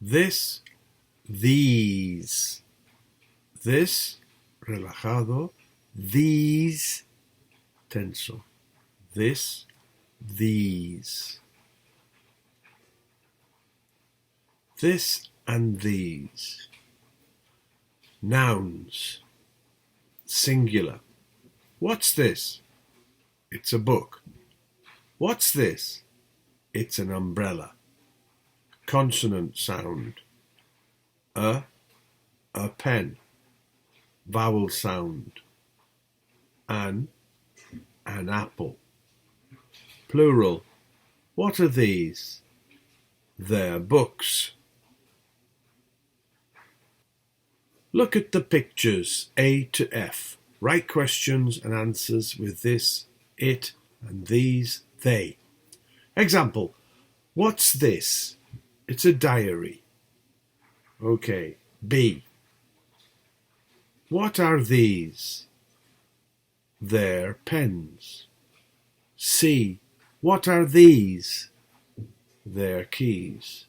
This, these. This, relajado. These, tenso. This, these. This and these. Nouns. Singular. What's this? It's a book. What's this? It's an umbrella. Consonant sound. A pen. Vowel sound. An apple. Plural. What are these? They're books. Look at the pictures A to F. Write questions and answers with this, it, and these, they. Example, what's this? It's a diary. Okay. B. What are these? They're pens. C. What are these? They're keys.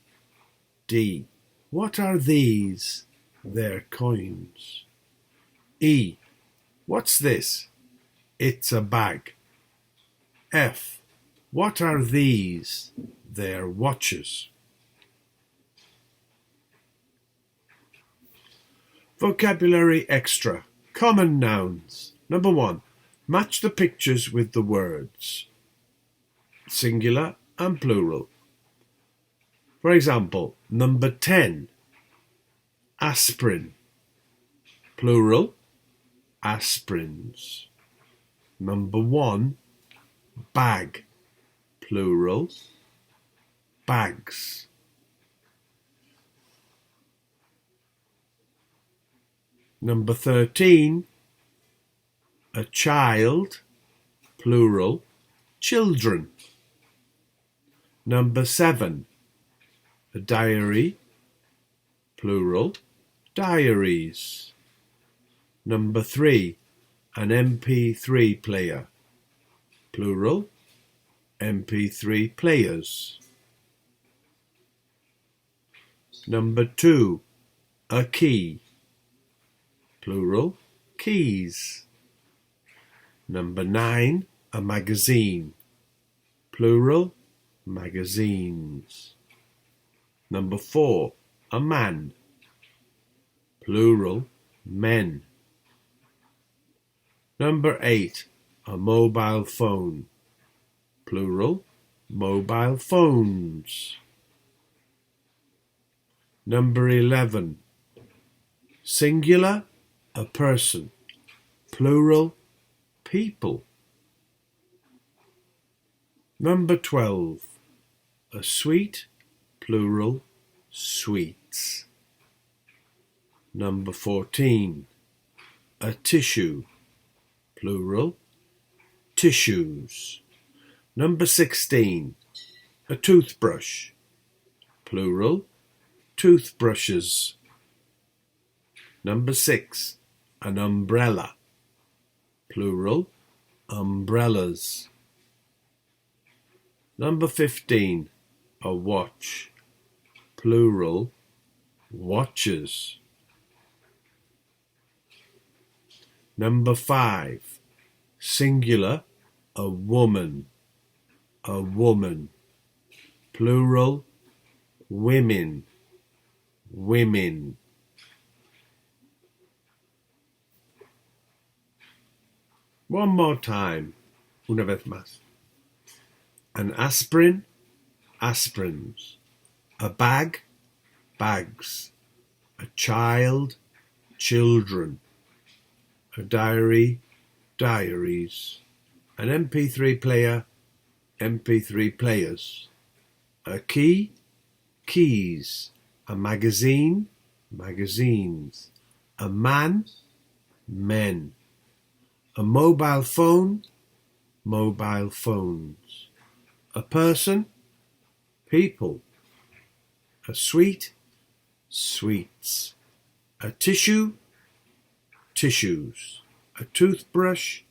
D. What are these? They're coins. E. What's this? It's a bag. F. What are these? They're watches. Vocabulary extra. Common nouns. Number 1. Match the pictures with the words. Singular and plural. For example, number 10. Aspirin. Plural. Aspirins. Number 1. Bag. Plural. Bags. Number 13. A child. Plural. Children. Number 7. A diary. Plural. Diaries. Number 3. An MP3 player. Plural. MP3 players. Number 2. A key. Plural. Keys. Number 9. A magazine. Plural. Magazines. Number 4. A man. Plural. Men. Number 8. A mobile phone. Plural. Mobile phones. Number 11. Singular. A person. Plural. People. Number 12. A sweet. Plural. Sweets. Number 14. A tissue. Plural. Tissues. Number 16. A toothbrush. Plural. Toothbrushes. Number 6. An umbrella. Plural. Umbrellas. Number 15. A watch. Plural. Watches. Number 5. Singular. A woman. A woman. Plural. Women. Women. One more time. Una vez más. An aspirin. Aspirins. A bag. Bags. A child. Children. A diary. Diaries. An MP3 player. MP3 players. A key. Keys. A magazine. Magazines. A man. Men. A mobile phone. Mobile phones. A person. People. A sweet. Sweets. A tissue. Tissues. A toothbrush.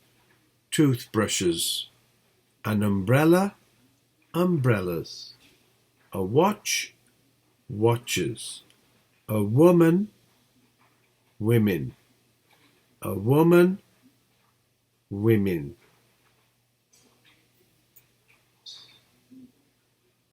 Toothbrushes. An umbrella. Umbrellas. A watch. watches. A woman, women. A woman, women.